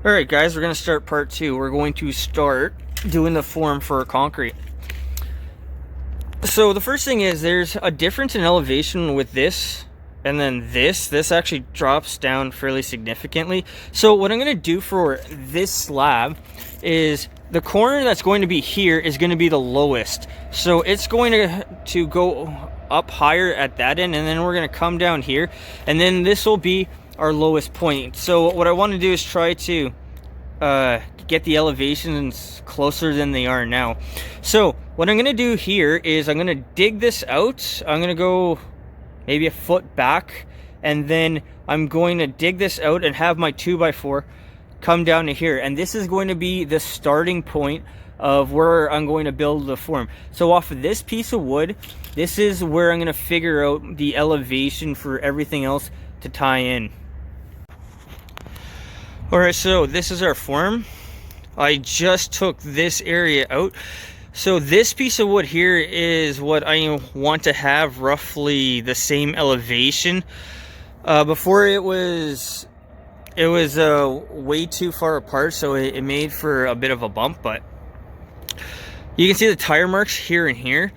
Alright guys, we're going to start part 2. We're going to start doing the form for concrete. So the first thing is there's a difference in elevation with this and then this actually drops down fairly significantly. So what I'm going to do for this slab is the corner that's going to be here is going to be the lowest. So it's going to go up higher at that end, and then we're going to come down here, and then this will be our lowest point. So what I want to do is try to get the elevations closer than they are now. So what I'm going to do here is I'm going to dig this out. I'm going to go maybe a foot back, and then I'm going to dig this out and have my 2x4 come down to here, and this is going to be the starting point of where I'm going to build the form. So off of this piece of wood, this is where I'm going to figure out the elevation for everything else to tie in. Alright, so this is our form. I just took this area out. So this piece of wood here is what I want to have roughly the same elevation. Before it was way too far apart, so it made for a bit of a bump, but you can see the tire marks here and here.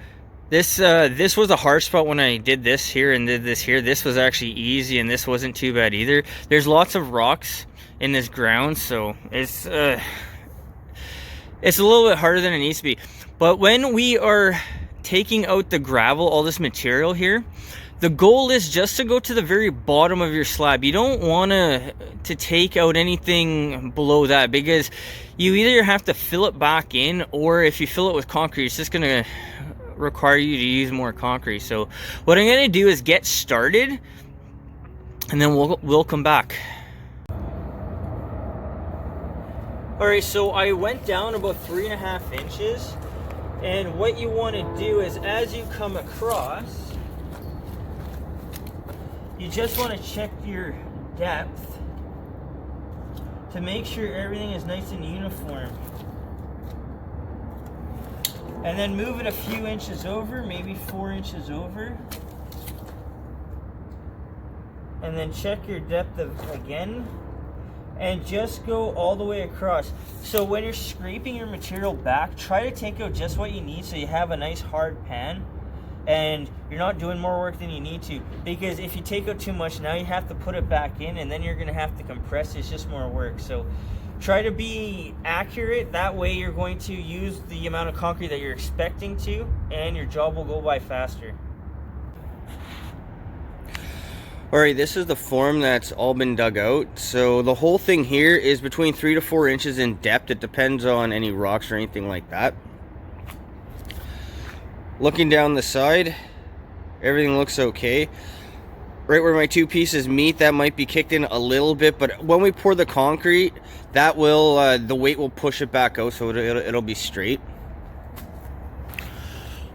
This was a hard spot when I did this here and did this here. This was actually easy, and this wasn't too bad either. There's lots of rocks in this ground, so it's a little bit harder than it needs to be. But when we are taking out the gravel, all this material here, the goal is just to go to the very bottom of your slab. You don't want to take out anything below that, because you either have to fill it back in, or if you fill it with concrete, it's just going to require you to use more concrete. So what I'm going to do is get started, and then we'll come back. Alright, so I went down about 3.5 inches, and what you want to do is as you come across, you just want to check your depth to make sure everything is nice and uniform. And then move it a few inches over, maybe 4 inches over. And then check your depth again. And just go all the way across. So when you're scraping your material back, try to take out just what you need so you have a nice hard pan, and you're not doing more work than you need to. Because if you take out too much, now you have to put it back in, and then you're going to have to compress. It's just more work. So try to be accurate. That way you're going to use the amount of concrete that you're expecting to, and your job will go by faster. Alright, this is the form that's all been dug out. So the whole thing here is between 3 to 4 inches in depth. It depends on any rocks or anything like that. Looking down the side, everything looks okay. Right where my two pieces meet, that might be kicked in a little bit, but when we pour the concrete, that will the weight will push it back out, so it'll be straight.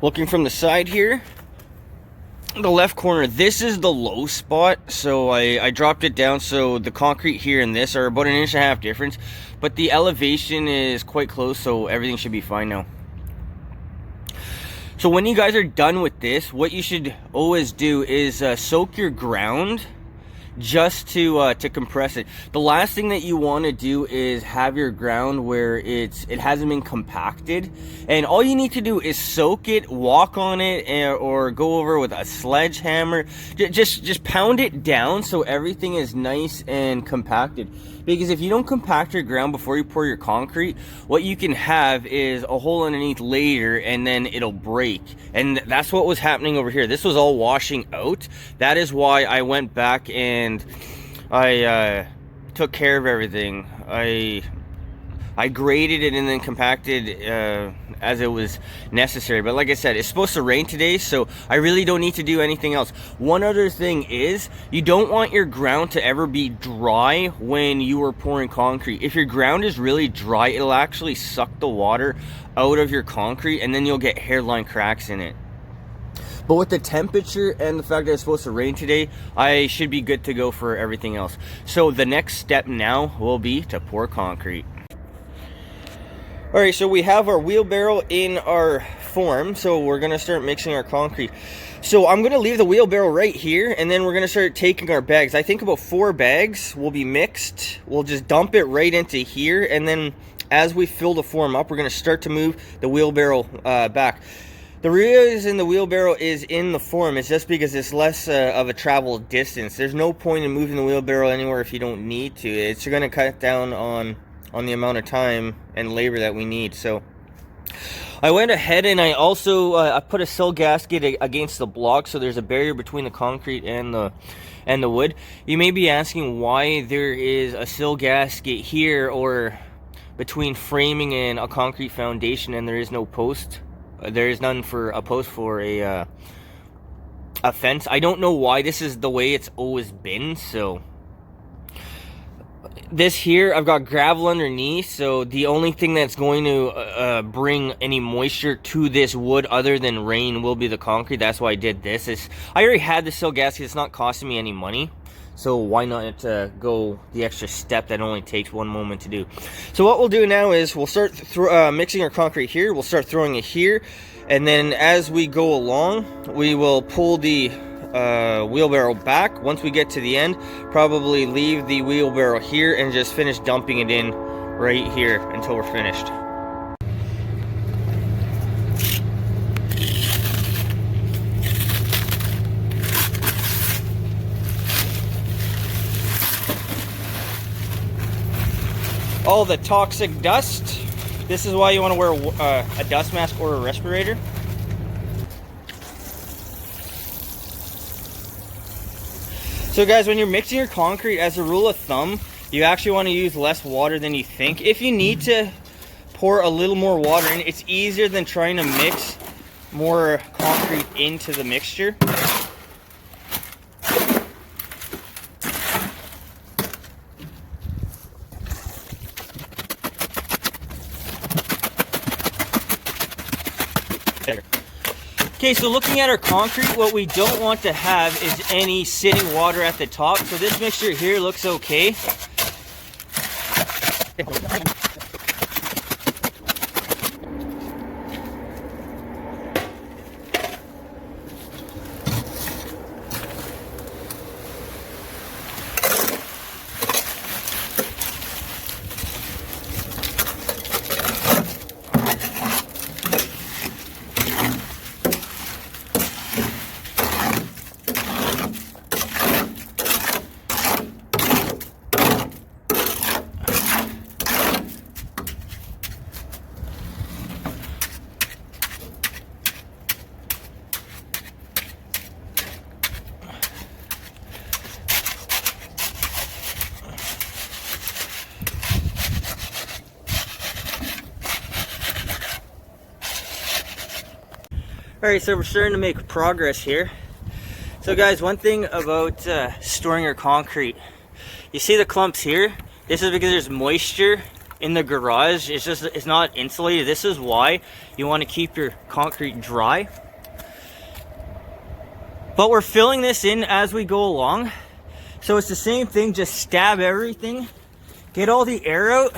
Looking from the side here, the left corner, this is the low spot, so I dropped it down, so the concrete here and this are about 1.5 inches difference, but the elevation is quite close, so everything should be fine now. So when you guys are done with this, what you should always do is soak your ground just to compress it. The last thing that you want to do is have your ground where it hasn't been compacted, and all you need to do is soak it, walk on it, or go over with a sledgehammer. Just pound it down so everything is nice and compacted. Because if you don't compact your ground before you pour your concrete, what you can have is a hole underneath later, and then it'll break. And that's what was happening over here. This was all washing out. That is why I went back and I took care of everything. I graded it and then compacted as it was necessary. But like I said, it's supposed to rain today, so I really don't need to do anything else. One other thing is, you don't want your ground to ever be dry when you are pouring concrete. If your ground is really dry, it'll actually suck the water out of your concrete, and then you'll get hairline cracks in it. But with the temperature and the fact that it's supposed to rain today, I should be good to go for everything else. So the next step now will be to pour concrete. Alright, so we have our wheelbarrow in our form, so we're going to start mixing our concrete. So I'm gonna leave the wheelbarrow right here, and then we're gonna start taking our bags. I think about 4 bags will be mixed. We'll just dump it right into here, and then as we fill the form up, we're gonna start to move the wheelbarrow back. The reason the wheelbarrow is in the form is just because it's less of a travel distance. There's no point in moving the wheelbarrow anywhere if you don't need to. It's gonna cut down on the amount of time and labor that we need. So I went ahead and I also I put a sill gasket against the block, so there's a barrier between the concrete and the wood. You may be asking why there is a sill gasket here or between framing and a concrete foundation, and there is no post. There is none for a post for a fence. I don't know why. This is the way it's always been. So this here, I've got gravel underneath, so the only thing that's going to bring any moisture to this wood other than rain will be the concrete. That's why I did this. I already had the sill gasket. It's not costing me any money, so why not go the extra step that only takes 1 moment to do. So what we'll do now is we'll start mixing our concrete here. We'll start throwing it here, and then as we go along, we will pull the wheelbarrow back. Once we get to the end, probably leave the wheelbarrow here and just finish dumping it in right here until we're finished. All the toxic dust. This is why you want to wear a dust mask or a respirator. So guys, when you're mixing your concrete, as a rule of thumb, you actually want to use less water than you think. If you need to pour a little more water in, it's easier than trying to mix more concrete into the mixture. Okay, so looking at our concrete, what we don't want to have is any sitting water at the top. So this mixture here looks okay. Alright, so we're starting to make progress here. So guys, one thing about storing your concrete, you see the clumps here? This is because there's moisture in the garage. It's not insulated. This is why you want to keep your concrete dry. But we're filling this in as we go along. So it's the same thing, just stab everything, get all the air out.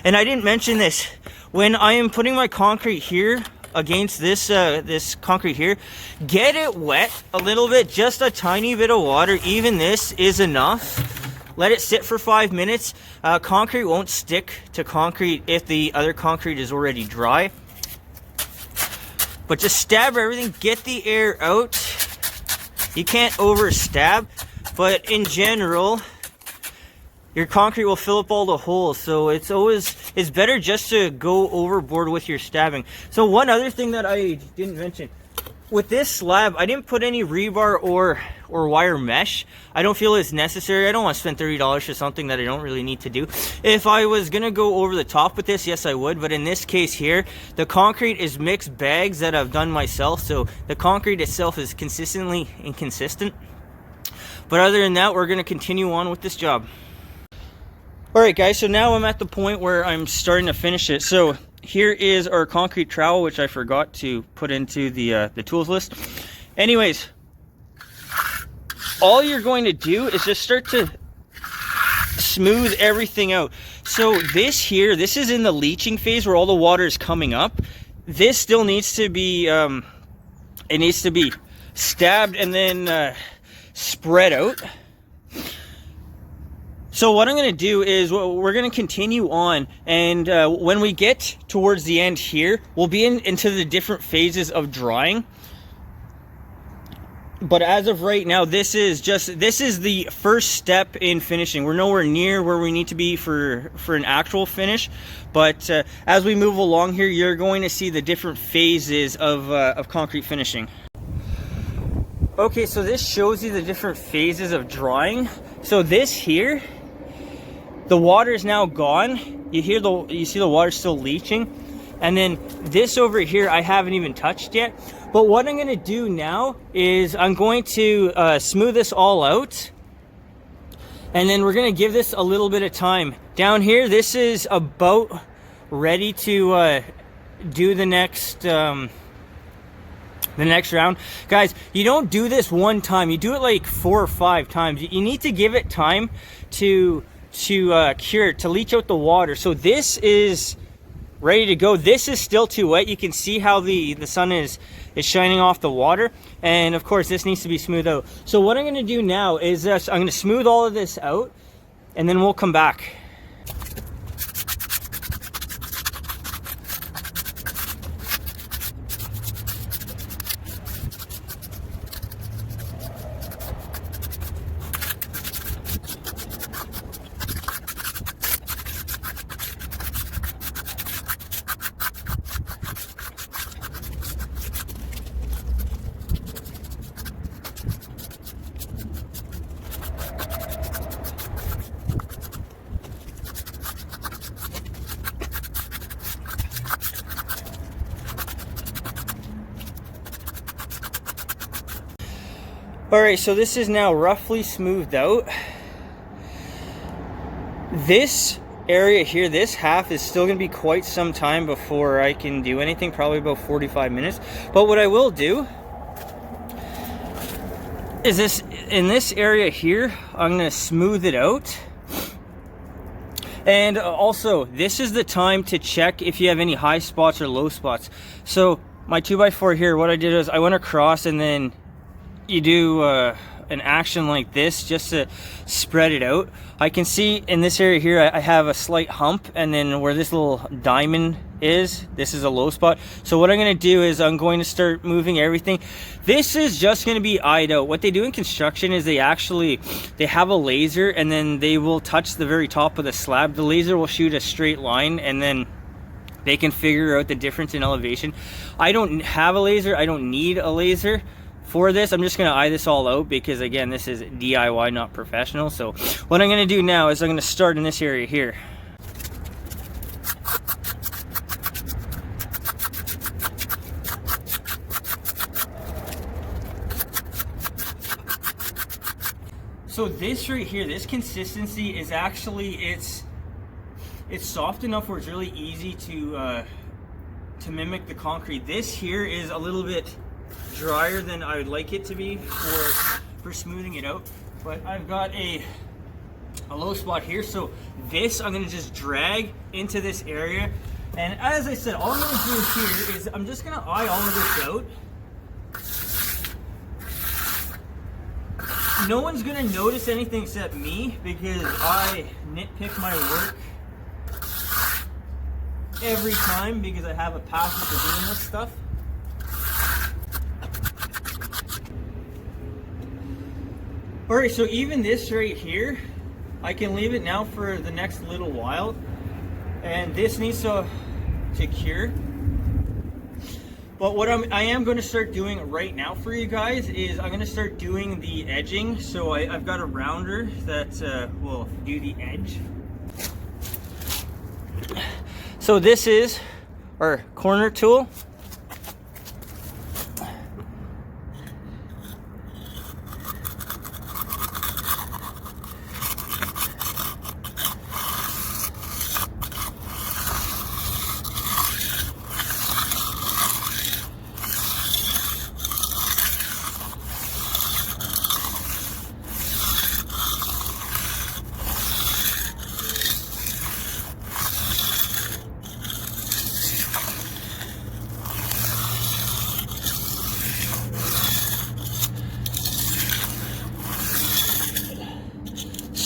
And I didn't mention this, when I am putting my concrete here against this this concrete here, get it wet a little bit, just a tiny bit of water. Even this is enough. Let it sit for 5 minutes. Concrete won't stick to concrete if the other concrete is already dry. But just stab everything, get the air out. You can't over stab, but in general, your concrete will fill up all the holes. So it's better just to go overboard with your stabbing. So one other thing that I didn't mention, with this slab, I didn't put any rebar or wire mesh. I don't feel it's necessary. I don't want to spend $30 for something that I don't really need to do. If I was gonna go over the top with this, yes I would, but in this case here, the concrete is mixed bags that I've done myself, so the concrete itself is consistently inconsistent. But other than that, we're gonna continue on with this job. Alright guys, so now I'm at the point where I'm starting to finish it. So here is our concrete trowel, which I forgot to put into the tools list. Anyways, all you're going to do is just start to smooth everything out. So this here, this is in the leaching phase where all the water is coming up. This still needs to be It needs to be stabbed and then spread out. So what I'm going to do is we're going to continue on, and when we get towards the end here, we'll be into the different phases of drying. But as of right now, this is the first step in finishing. We're nowhere near where we need to be for an actual finish, but as we move along here, you're going to see the different phases of concrete finishing. Okay, so this shows you the different phases of drying. So this here, the water is now gone. You see the water still leaching, and then this over here I haven't even touched yet. But what I'm going to do now is I'm going to smooth this all out, and then we're going to give this a little bit of time. Down here, this is about ready to do the next round. Guys, you don't do this one time. You do it like 4 or 5 times. You need to give it time to cure, to leach out the water. So this is ready to go. This is still too wet. You can see how the sun is shining off the water, and of course this needs to be smoothed out. So what I'm going to do now is I'm going to smooth all of this out, and then we'll come back. Alright, so this is now roughly smoothed out. This area here, this half, is still going to be quite some time before I can do anything, probably about 45 minutes. But what I will do is this, in this area here, I'm going to smooth it out. And also, this is the time to check if you have any high spots or low spots. So my 2x4 here, what I did is I went across, and then you do an action like this just to spread it out. I can see in this area here I have a slight hump, and then where this little diamond is, this is a low spot. So what I'm going to do is I'm going to start moving everything. This is just going to be eyed out. What they do in construction is they have a laser, and then they will touch the very top of the slab. The laser will shoot a straight line, and then they can figure out the difference in elevation. I don't have a laser. I don't need a laser for this. I'm just going to eye this all out because, again, this is DIY, not professional. So what I'm going to do now is I'm going to start in this area here. So this right here, this consistency is actually, it's soft enough where it's really easy to mimic the concrete. This here is a little bit drier than I would like it to be for smoothing it out, but I've got a low spot here, so this I'm going to just drag into this area. And as I said, all I'm going to do here is I'm just going to eye all of this out. No one's going to notice anything except me because I nitpick my work every time because I have a passion for doing this stuff. Alright, so even this right here, I can leave it now for the next little while, and this needs to cure. But what I am going to start doing right now for you guys is I'm going to start doing the edging. So I've got a rounder that will do the edge. So this is our corner tool.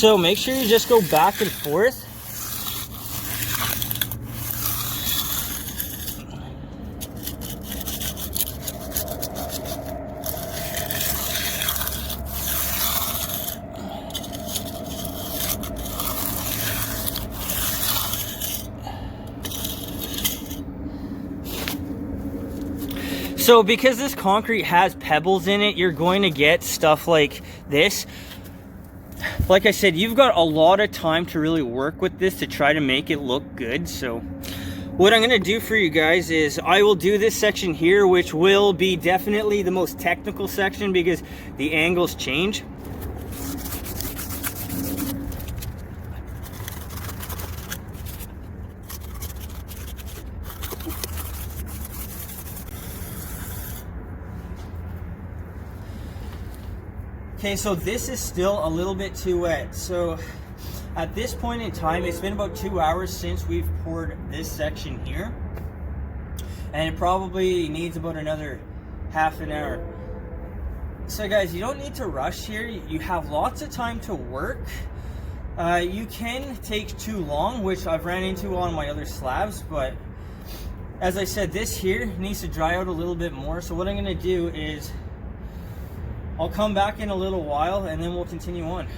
So make sure you just go back and forth. So because this concrete has pebbles in it, you're going to get stuff like this. Like I said, you've got a lot of time to really work with this to try to make it look good. So what I'm going to do for you guys is I will do this section here, which will be definitely the most technical section because the angles change. Okay, so this is still a little bit too wet. So at this point in time, it's been about 2 hours since we've poured this section here. And it probably needs about another half an hour. So guys, you don't need to rush here. You have lots of time to work. You can take too long, which I've ran into on my other slabs, but as I said, this here needs to dry out a little bit more. So what I'm gonna do is I'll come back in a little while and then we'll continue on.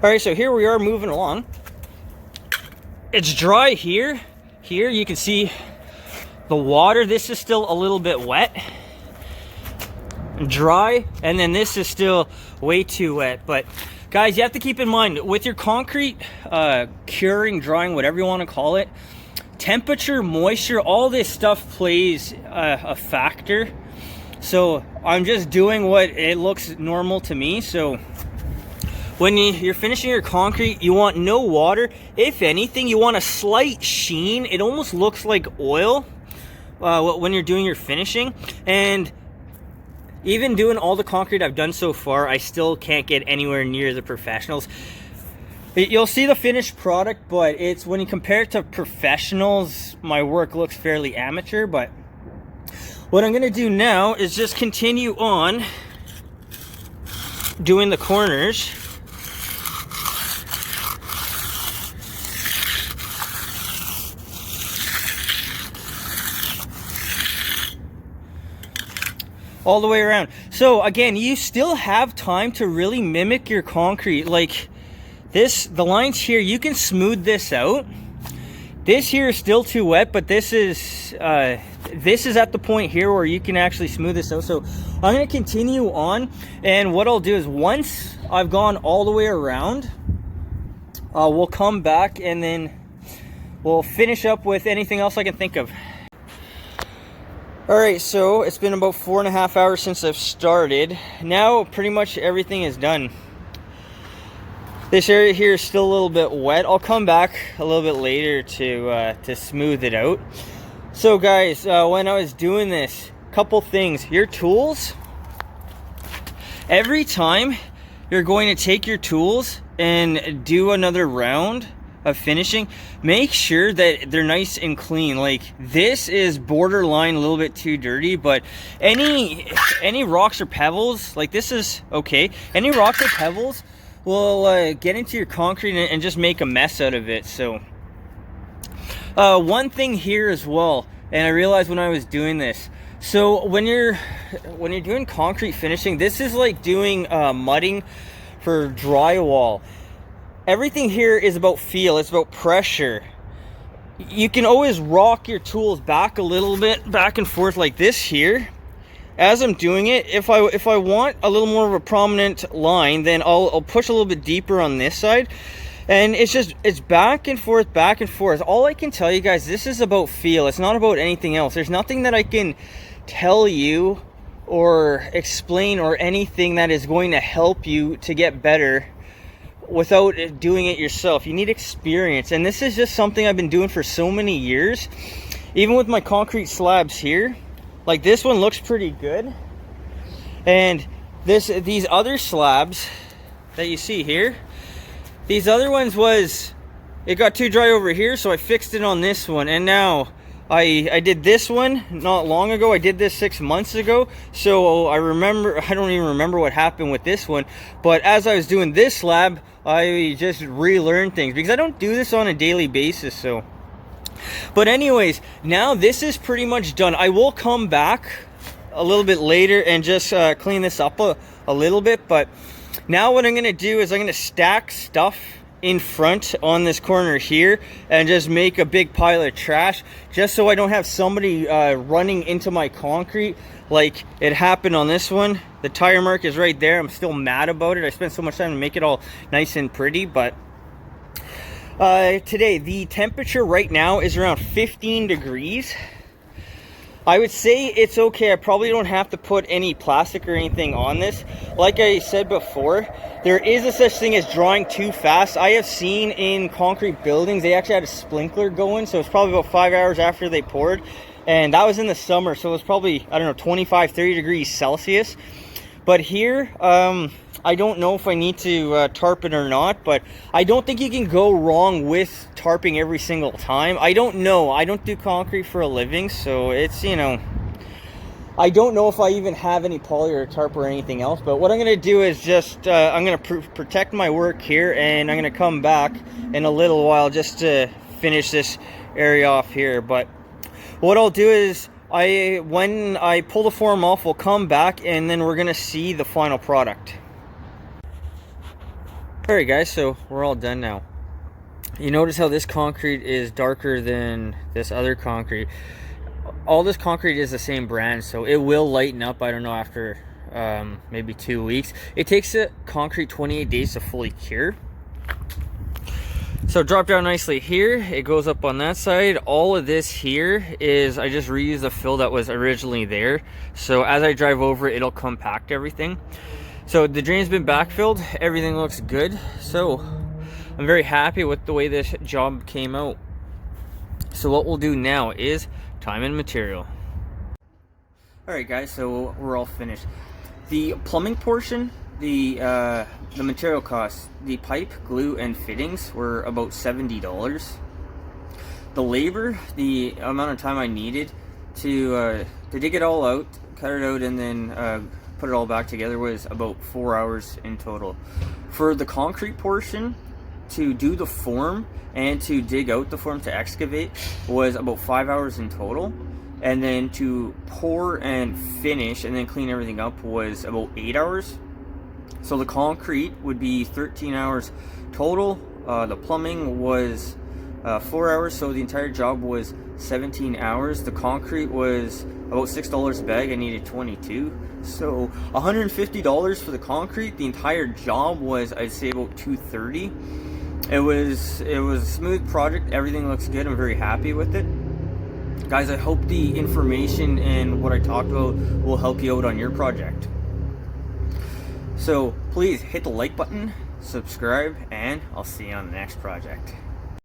All right, so here we are moving along. It's dry here. Here you can see the water. This is still a little bit wet. Dry, and then this is still way too wet. But guys, you have to keep in mind with your concrete curing, drying, whatever you want to call it, temperature, moisture, all this stuff plays a factor. So I'm just doing what it looks normal to me. So when you're finishing your concrete, you want no water. If anything, you want a slight sheen. It almost looks like oil when you're doing your finishing. And even doing all the concrete I've done so far, I still can't get anywhere near the professionals. You'll see the finished product, but it's when you compare it to professionals, my work looks fairly amateur. But what I'm gonna do now is just continue on doing the corners. All the way around. So again, you still have time to really mimic your concrete. Like this, the lines here, you can smooth this out. This here is still too wet, but this is at the point here where you can actually smooth this out. So I'm going to continue on, and what I'll do is once I've gone all the way around, we'll come back and then we'll finish up with anything else I can think of. All right, so it's been about 4.5 hours since I've started. Now pretty much everything is done. This area here is still a little bit wet. I'll come back a little bit later to smooth it out. So guys, when I was doing this, couple things. Your tools, every time you're going to take your tools and do another round of finishing, make sure that they're nice and clean. Like this is borderline a little bit too dirty, but any rocks or pebbles, like this is okay. Any rocks or pebbles will get into your concrete and just make a mess out of it. So one thing here as well, and I realized when I was doing this, so when you're doing concrete finishing, this is like doing mudding for drywall. Everything here is about feel, it's about pressure. You can always rock your tools back a little bit, back and forth like this here. As I'm doing it, if I want a little more of a prominent line, then I'll push a little bit deeper on this side. And it's back and forth, back and forth. All I can tell you guys, this is about feel. It's not about anything else. There's nothing that I can tell you or explain or anything that is going to help you to get better without doing it yourself. You need experience, and this is just something I've been doing for so many years. Even with my concrete slabs here, like this one looks pretty good, and these other slabs that you see here, these other ones it got too dry over here, so I fixed it on this one, and now I did this one not long ago. I did this 6 months ago. So I don't even remember what happened with this one. But as I was doing this slab, I just relearned things because I don't do this on a daily basis. So, but anyways, now this is pretty much done. I will come back a little bit later and just clean this up a little bit. But now what I'm going to do is I'm going to stack stuff in front on this corner here and just make a big pile of trash, just so I don't have somebody running into my concrete like it happened on this one. The tire mark is right there. I'm still mad about it. I spent so much time to make it all nice and pretty. But today the temperature right now is around 15 degrees. I would say it's okay. I probably don't have to put any plastic or anything on this. Like I said before, there is a such thing as drying too fast. I have seen in concrete buildings, they actually had a sprinkler going, so it's probably about 5 hours after they poured. And that was in the summer, so it was probably, I don't know, 25, 30 degrees Celsius. But here, I don't know if I need to tarp it or not, but I don't think you can go wrong with tarping every single time. I don't know. I don't do concrete for a living, so it's, you know, I don't know if I even have any poly or tarp or anything else. But what I'm going to do is just, I'm going to protect my work here, and I'm going to come back in a little while just to finish this area off here. But what I'll do is, when I pull the form off, we'll come back and then we're going to see the final product. Alright guys, so we're all done now. You notice how this concrete is darker than this other concrete. All this concrete is the same brand, so it will lighten up, I don't know, after maybe 2 weeks. It takes the concrete 28 days to fully cure. So drop down nicely here, it goes up on that side. All of this here is, I just reused the fill that was originally there. So as I drive over it, it'll compact everything. So the drain's been backfilled, everything looks good. So I'm very happy with the way this job came out. So what we'll do now is time and material. Alright guys, so we're all finished. The plumbing portion, the material costs, the pipe, glue, and fittings were about $70. The labor, the amount of time I needed to dig it all out, cut it out, and then put it all back together was about 4 hours in total. For the concrete portion, to do the form and to dig out the form to excavate was about 5 hours in total. And then to pour and finish and then clean everything up was about 8 hours. So the concrete would be 13 hours total. The plumbing was 4 hours, so the entire job was 17 hours. The concrete was about $6 a bag. I needed 22. So $150 for the concrete. The entire job was, I'd say, about $230. It was a smooth project. Everything looks good. I'm very happy with it. Guys, I hope the information and what I talked about will help you out on your project. So please hit the like button, subscribe, and I'll see you on the next project.